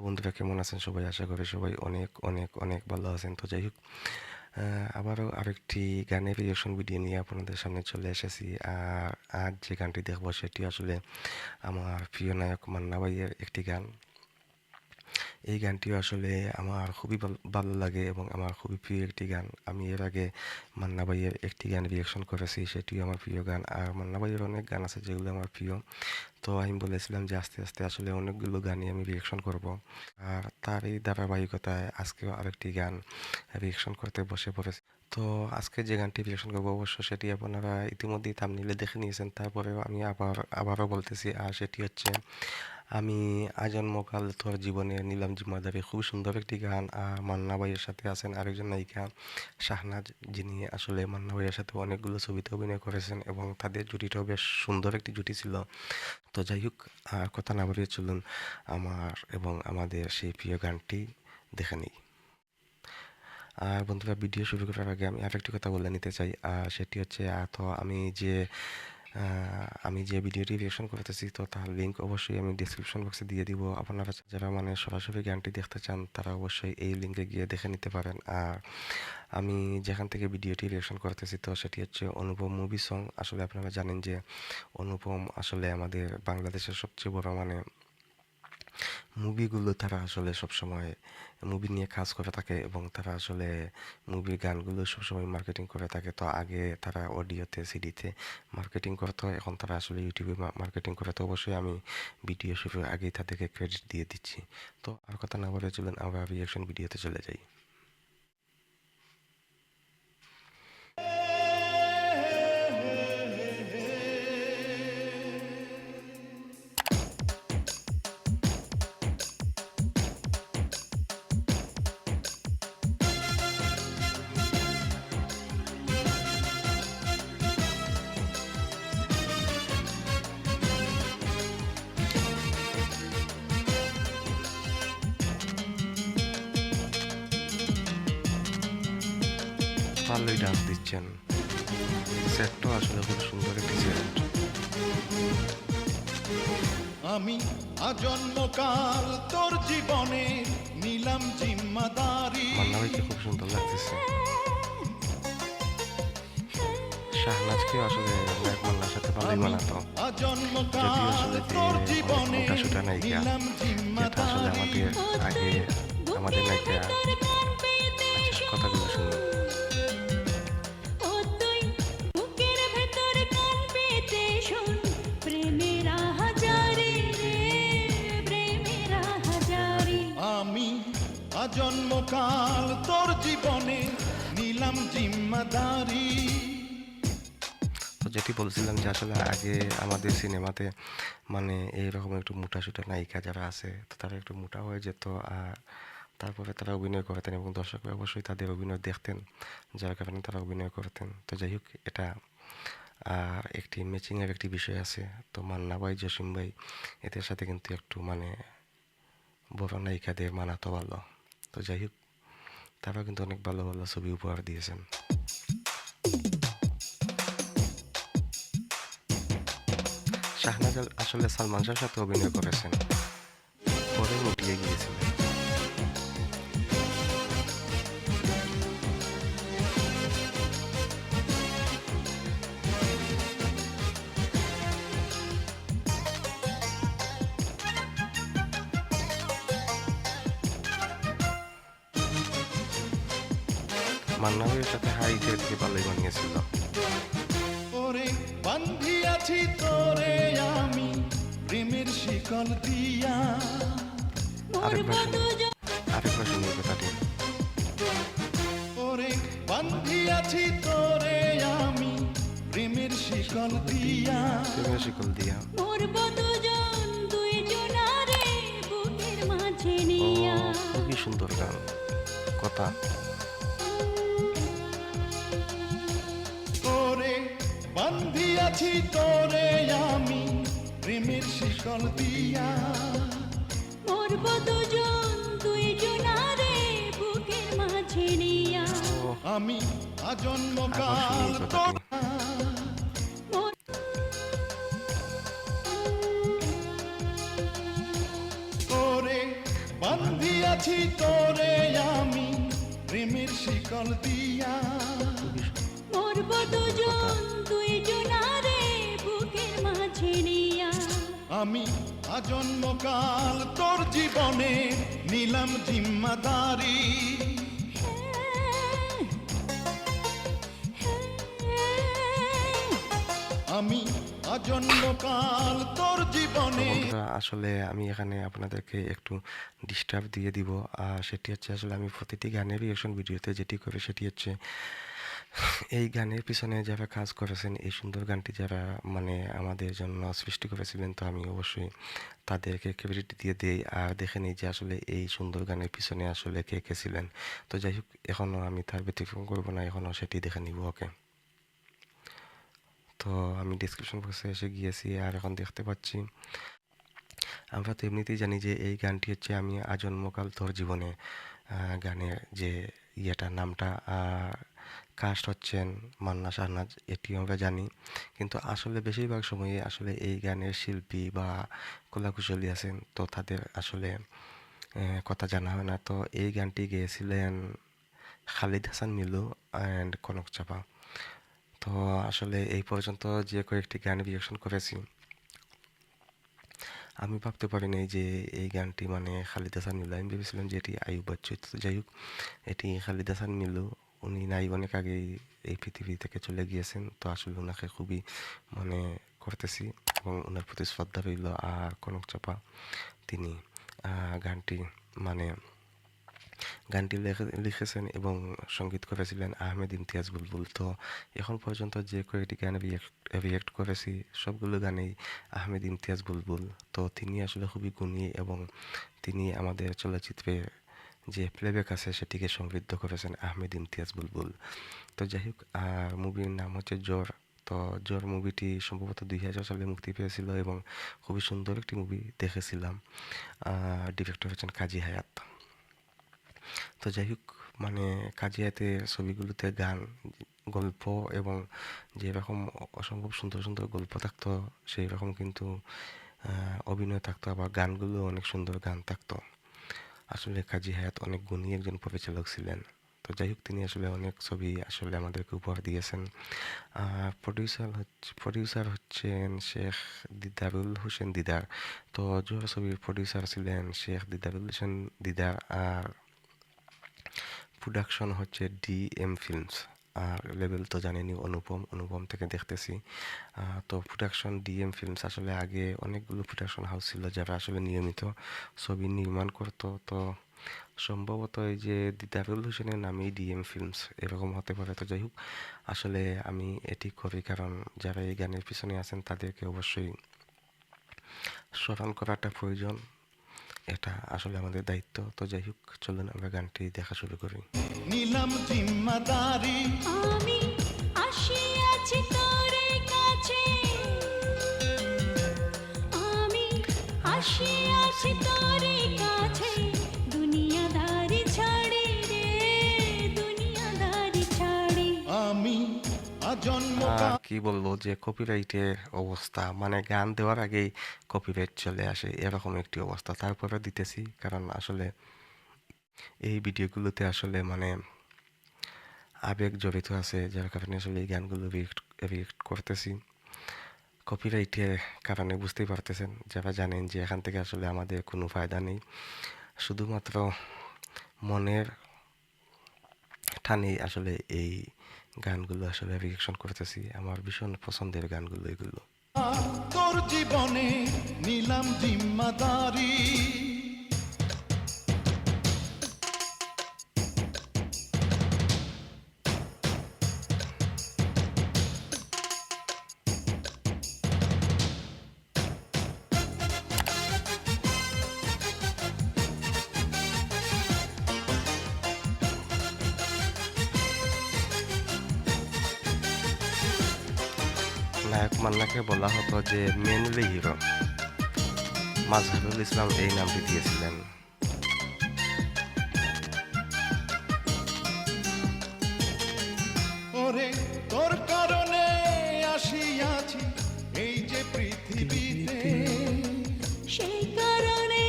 বন্ধুরা কেমন আছেন সবাই? আশা করি সবাই অনেক অনেক অনেক ভালো আছেন। তো যাই হোক, আবারও আরেকটি গানের রিঅ্যাকশন ভিডিও নিয়ে আপনাদের সামনে চলে এসেছি। আর আজ যে গানটি দেখবো সেটি আসলে আমার প্রিয় নায়ক মান্না ভাইয়ের একটি গান। এই গানটিও আসলে আমার খুবই ভালো লাগে এবং আমার খুবই প্রিয় একটি গান। আমি এর আগে মান্না ভাইয়ের একটি গান রিঅ্যাকশন করেছি, সেটিও আমার প্রিয় গান। আর মান্না ভাইয়ের অনেক গান আছে যেগুলো আমার প্রিয়। তো আমি বলেছিলাম যে আস্তে আস্তে আসলে অনেকগুলো গানই আমি রিঅ্যাকশন করব। আর তার এই ধারাবাহিকতায় আজকেও আরেকটি গান রিঅ্যাকশন করতে বসে পড়েছি। তো আজকে যে গানটি রিঅ্যাকশন করবো অবশ্য সেটি আপনারা ইতিমধ্যেই থাম্বনেইলে দেখে নিয়েছেন, তারপরেও আমি আবারও বলতেছি। আর সেটি হচ্ছে আমি আজন্মকাল তোর জীবনে নিলাম জিম্মাদারি। খুব সুন্দর একটি গান। আর মান্না ভাইয়ের সাথে আছেন আরেকজন নায়িকা শাহনাজ, যিনি আসলে মান্না ভাইয়ের সাথে অনেকগুলো ছবিতে অভিনয় করেছেন এবং তাদের জুটিটাও বেশ সুন্দর একটি জুটি ছিল। তো যাই হোক, আর কথা না বাড়িয়ে চলুন আমার এবং আমাদের সেই প্রিয় গানটি দেখে নিই। আর বন্ধুরা, ভিডিও শুরু করার আগে আমি আরেকটি কথা বলে নিতে চাই। আর সেটি হচ্ছে তো আমি যে ভিডিওটি রিঅ্যাকশন করতেছি, তো তার লিঙ্ক অবশ্যই আমি ডিসক্রিপশন বক্সে দিয়ে দিব। আপনারা যারা মানে সরাসরি গানটি দেখতে চান তারা অবশ্যই এই লিঙ্কে গিয়ে দেখে নিতে পারেন। আর আমি যেখান থেকে ভিডিওটি রিঅ্যাকশন করতেছি, তো সেটি হচ্ছে অনুপম মুভি সং। আসলে আপনারা জানেন যে অনুপম আসলে আমাদের বাংলাদেশের সবচেয়ে বড় মানে মুভিগুলো তারা আসলে সবসময় মুভি নিয়ে কাজ করে থাকে এবং তারা আসলে মুভির গানগুলো সবসময় মার্কেটিং করে থাকে। তো আগে তারা অডিওতে সিডিতে মার্কেটিং করতো, এখন তারা আসলে ইউটিউবে মার্কেটিং করে। তো অবশ্যই আমি ভিডিও শুরুর আগেই তাদেরকে ক্রেডিট দিয়ে দিচ্ছি। তো আর কথা না বলে চলুন আমরা রিঅ্যাকশন ভিডিওতে চলে যাই। ভালোই ডান্স দিচ্ছেন, সেটটাও আসলে খুব সুন্দর একটি সেট। আমি আজন্মকাল তোর জীবনে নিলাম জিম্মাদারি। মান্না ভাইকে খুব সুন্দর লাগতেছে। শাহনাজকে আসলে নায়ক মান্নার সাথে ভালোই মানাতো, যদিও আজন্মকাল আসলে যে তোর অনেক জীবনে মোটা সোটা নায়িকা, নিলাম যেটা আসলে জিম্মাদারি। আগে আমাদের নায়িকা। আচ্ছা, কথাগুলো শুনুন। আমি আজন্মকাল তোর জীবনে নিলাম জিম্মাদারি। তো যেটি বলছিলাম যে আসলে আগে আমাদের সিনেমাতে মানে এইরকম একটু মোটা সোটা নায়িকা যারা আছে, তো তারা একটু মোটা হয়ে যেত। আর তারপরে তারা অভিনয় করতেন এবং দর্শকরা অবশ্যই তাদের অভিনয় দেখতেন, যার কারণে তারা অভিনয় করতেন। তো যাই হোক, এটা একটি ম্যাচিংয়ের একটি বিষয় আছে। তো মান্না ভাই, জসিম ভাই, এদের সাথে কিন্তু একটু মানে বড় নায়িকাদের মানাতো ভালো। তো যাই হোক, তারাও কিন্তু অনেক ভালো ভালো ছবি উপহার দিয়েছেন। শাহনাজ আসলে সালমান শাহর সাথে অভিনয় করেছেন, পরে উঠিয়ে গিয়েছিলেন। মান্না ভাইয়ের সাথে হাইটের থেকে ভালোই মানিয়েছিল। ওরে বান্ধিয়াছি তোরে আমি প্রেমের শিকল দিয়া। আরেকবার শুনি কথাটি। ওরে বান্ধিয়াছি তোরে আমি প্রেমের শিকল দিয়া। প্রেমের শিকল দিয়া। ও, খুবই সুন্দর গান, কথা। ওরে বান্ধিয়াছি তোরে আমি প্রেমের শিকল দিয়া। আমি আজন্মকাল তোর ওরে বান্ধিয়াছি তোরে আমি প্রেমের শিকল দিয়া। মরব দুজন দুইজনারে বুকের মাঝে নিয়া। আমি আজন্মকাল তোর জীবনে নিলাম জিম্মাদারি। আমি আজন্মকাল তোর জীবনে। বন্ধুরা আসলে আমি এখানে আপনাদেরকে একটু ডিস্টার্ব দিয়ে দিব, আর সেটি হচ্ছে আসলে আমি প্রতিটি গানের রিয়েকশন ভিডিওতে যেটি করি সেটি হচ্ছে এই গানের পিছনে যারা কাজ করেছেন, এই সুন্দর গানটি যারা মানে আমাদের জন্য সৃষ্টি করেছিলেন, তো আমি অবশ্যই তাদেরকে ক্রেডিট দিয়ে দিই আর দেখে নিই যে আসলে এই সুন্দর গানের পিছনে আসলে কে কে ছিলেন। তো যাই হোক, এখনও আমি তার ব্যতিক্রম করবো না, এখনও সেটি দেখে নিব। ওকে, তো আমি ডিসক্রিপশন বক্সে এসে গিয়েছি আর এখন দেখতে পাচ্ছি, আমরা তো এমনিতেই জানি যে এই গানটি হচ্ছে আমি আজন্মকাল তোর জীবনে গানের যে ইয়েটা নামটা কাস্ট হচ্ছেন মান্না শাহনাজ, এটি আমরা জানি। কিন্তু আসলে বেশিরভাগ সময়ে আসলে এই গানের শিল্পী বা কলাকুশলী আছেন, তো তাদের আসলে কথা জানা হয় না। তো এই গানটি গেয়েছিলেন খালিদ হাসান মিলু অ্যান্ড কনক চাপা। তো আসলে এই পর্যন্ত যে কয়েকটি গান রিয়েকশন করেছি, আমি ভাবতে পারিনি যে এই গানটি মানে খালিদ হাসান মিলু। আমি ভেবেছিলাম যে এটি আয়ুব বাচ্চু। তো যাই হোক, এটি খালিদ হাসান মিলু। উনি নাই অনেক আগেই এই পৃথিবী থেকে চলে গিয়েছেন। তো আসলে ওনাকে খুবই মনে করতেছি এবং ওনার প্রতি শ্রদ্ধা রইল। আর কনক চাপা তিনি গানটি মানে গানটি লিখেছেন এবং সঙ্গীত করেছিলেন আহমেদ ইমতিয়াজ বুলবুল। তো এখন পর্যন্ত যে কয়েকটি গানে রিয়েক্ট করেছি সবগুলো গানেই আহমেদ ইমতিয়াজ বুলবুল। তো তিনি আসলে খুবই গুণী এবং তিনি আমাদের চলচ্চিত্রে যে প্লেব্যাক আছে সেটিকে সমৃদ্ধ করেছেন আহমেদ ইমতিয়াজ বুলবুল। তো যাই হোক, আর মুভির নাম হচ্ছে জ্বর। তো জ্বর মুভিটি সম্ভবত 2000 সালে মুক্তি পেয়েছিল এবং খুবই সুন্দর একটি মুভি দেখেছিলাম। ডিরেক্টর হচ্ছেন কাজী হায়াত। তো যাই হোক, মানে কাজী হায়াতের ছবিগুলোতে গান, গল্প এবং যেরকম অসম্ভব সুন্দর সুন্দর গল্প থাকতো, সেই রকম কিন্তু অভিনয় থাকতো, আবার গানগুলো অনেক সুন্দর গান থাকতো। আসলে কাজী হায়াত অনেক গুণী একজন পরিচালক ছিলেন। তো যাই হোক, তিনি আসলে অনেক ছবি আসলে আমাদেরকে উপহার দিয়েছেন। প্রডিউসার হচ্ছেন শেখ দিদারুল হোসেন দিদার। তো জোহর ছবির প্রডিউসার ছিলেন শেখ দিদারুল হোসেন দিদার। আর প্রোডাকশন হচ্ছে ডিএম ফিল্মস। আর লেভেল তো জানেনই, অনুপম থেকে দেখতেছি। তো প্রোডাকশন ডিএম ফিল্মস। আসলে আগে অনেকগুলো প্রোডাকশন হাউস ছিল যারা আসলে নিয়মিত ছবি নির্মাণ করতো। তো সম্ভবত এই যে দিদারুল হোসেনের নামেই ডিএম ফিল্মস এরকম হতে পারে। তো যাই হোক, আসলে আমি এটি করি কারণ যারা এই গানের পিছনে আছেন তাদেরকে অবশ্যই স্মরণ করাটা প্রয়োজন, এটা আসলে আমাদের দায়িত্ব। তো যাই হোক, চলুন আমরা গানটি দেখা শুরু করি। নিলাম জিম্মাদারি। আমি আসিয়াছি তোরে কাছে, আমি আসিয়াছি তোরে কাছে, দুনিয়াদারি ছাড়ি রে, দুনিয়াদারি ছাড়ি। আমি আজন্মকাল কি বলবো যে কপিরাইটের অবস্থা, মানে গান দেওয়ার আগেই কপিরাইট চলে আসে, এরকম একটি অবস্থা। তারপরে দিতেছি কারণ আসলে এই ভিডিওগুলোতে আসলে মানে আবেগ জড়িত আছে, যার কারণে আসলে এই গানগুলো রিয়েক্ট করতেছি। কপিরাইটের কারণে বুঝতেই পারতেছেন, যারা জানেন যে এখান থেকে আসলে আমাদের কোনো ফায়দা নেই, শুধুমাত্র মনের টানেই আসলে এই গানগুলো আসলে রিয়েকশন করতেছি। আমার ভীষণ পছন্দের গানগুলো এগুলো। তোর জীবনে নিলাম জিম্মাদারি। নায়ক মান্নাকে বলা হতো যে মেনলি হিরো, মাজহারুল ইসলাম এই নামটি দিয়েছিলেন। ওরে তোর কারণে আসিয়াছি এই যে পৃথিবীতে। সেই কারণে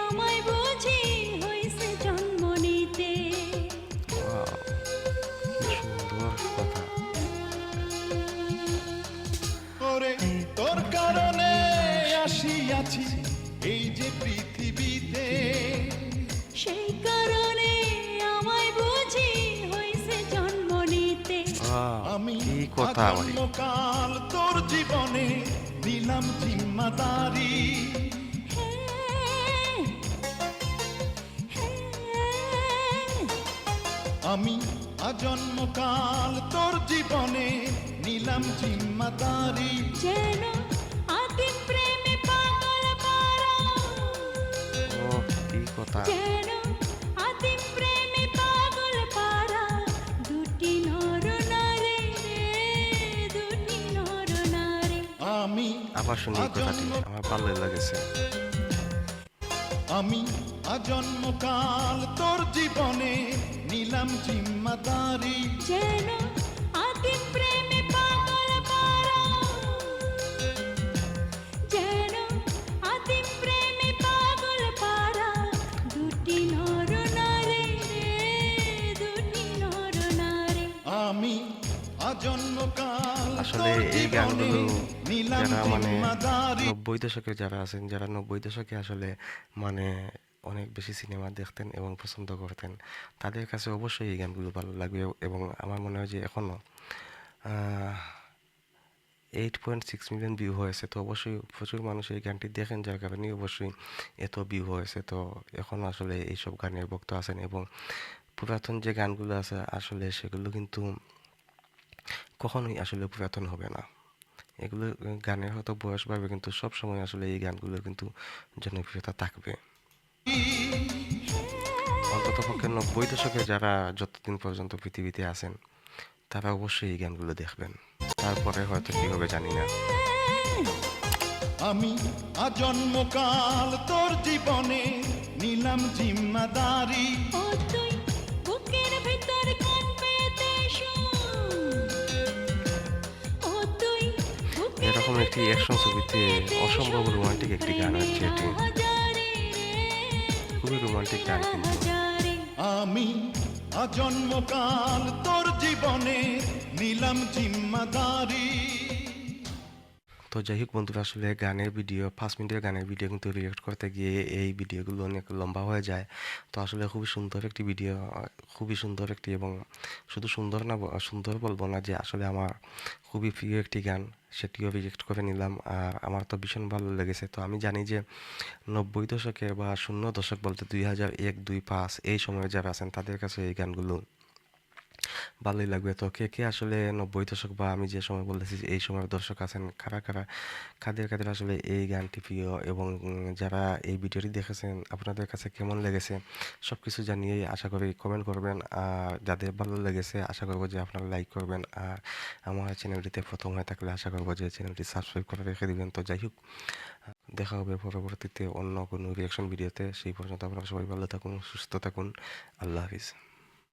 আমায় বুঝি আমি কি কথা ভাই। আজন্মকাল তোর জীবনে নিলাম জিম্মাদারি হ্যাঁ, হ্যাঁ, আমি আজন্মকাল তোর জীবনে নিলাম জিম্মাদারি যেন আদিম প্রেমে পাগল পারা, ও কি কথা। যেন আদিম প্রেমে পাগল পারা, দুটি নর নারী রে, দুটি নর নারী। আমি আবার শুনি এই কথাটি, আমার ভালো লেগেছে। আমি আজন্মকাল তোর জীবনে নিলাম জিম্মাদারি যেন আদিম প্রেমে পাগল পারা, যেন আদিম প্রেমে পাগল পারা, দুটি নর নারী রে, দুটি নর নারী। আমি আজন্মকাল আসলে তোর এই জীবনে গানগুলো নিলাম যারা মানে জিম্মাদারি 90 দশকে যারা আছেন, যারা 90 দশকে আসলে মানে অনেক বেশি সিনেমা দেখতেন এবং পছন্দ করতেন, তাদের কাছে অবশ্যই এই গানগুলো ভালো লাগবে। এবং আমার মনে হয় যে এখনও 8.6 মিলিয়ন ভিউ হয়েছে, তো অবশ্যই প্রচুর মানুষ এই গানটি দেখেন, যার কারণে অবশ্যই এত ভিউ হয়েছে। তো এখন আসলে এইসব গানের ভক্ত আছেন, এবং পুরাতন যে গানগুলো আছে আসলে সেগুলো কিন্তু কখনোই আসলে পুরাতন হবে না। এগুলো গানের হয়তো বয়স বাড়বে, কিন্তু সব সময় আসলে এই গানগুলো কিন্তু জনপ্রিয়তা থাকবে। অন্তত পক্ষে 90 দশকে যারা যতদিন পর্যন্ত পৃথিবীতে আছেন, তারা অবশ্যই এই গানগুলো দেখবেন। তারপরে হয়তো কি হবে জানি না। আমি আজন্মকাল তোর জীবনে নিলাম জিম্মাদারি ও তুই বুকের ভিতর কান পেতে শোন, ও তুই বুকের এরকম একটি ভিতর অ্যাকশন কান ছবিতে পেতে অসম্ভব শোন, রোমান্টিক একটি গান হচ্ছে এটি। প্রেমের হাজারে রে, খুবই রোমান্টিক গান প্রেমের কিন্তু। হাজারে। আমি আজন্মকাল তোর জীবনে নিলাম জিম্মাদারি তো যাই হোক বন্ধুরা, আসলে গানের ভিডিও 5 মিনিটের গানের ভিডিও কিন্তু রিয়েক্ট করতে গিয়ে এই ভিডিওগুলো অনেক লম্বা হয়ে যায়। তো আসলে খুবই সুন্দর একটি ভিডিও, খুবই সুন্দর একটি, এবং শুধু সুন্দর না, সুন্দর বলবো না, যে আসলে আমার খুবই প্রিয় একটি গান, সেটিও রিয়েক্ট করে নিলাম। আর আমার তো ভীষণ ভালো লেগেছে। তো আমি জানি যে 90 দশকের বা 00 দশক বলতে 2001, 2, 5 এই সময়ে যারা আছেন তাদের কাছে এই গানগুলো ভালোই লাগবে। তো কে কে আসলে 90 দশক বা আমি যে সময় বলতেছি যে এই সময়ের দর্শক আছেন, কারা কারা, কাদের কাদের আসলে এই গানটি প্রিয়, এবং যারা এই ভিডিওটি দেখেছেন আপনাদের কাছে কেমন লেগেছে, সব কিছু জানিয়ে আশা করি কমেন্ট করবেন। আর যাদের ভালো লেগেছে আশা করবো যে আপনারা লাইক করবেন, আর আমার চ্যানেলটিতে প্রথম হয়ে থাকলে আশা করবো যে চ্যানেলটি সাবস্ক্রাইব করে রেখে দিবেন। তো যাই হোক, দেখা হবে পরবর্তীতে অন্য কোনো রিয়াকশন ভিডিওতে। সেই পর্যন্ত আপনারা সবাই ভালো থাকুন, সুস্থ থাকুন। আল্লাহ হাফিজ।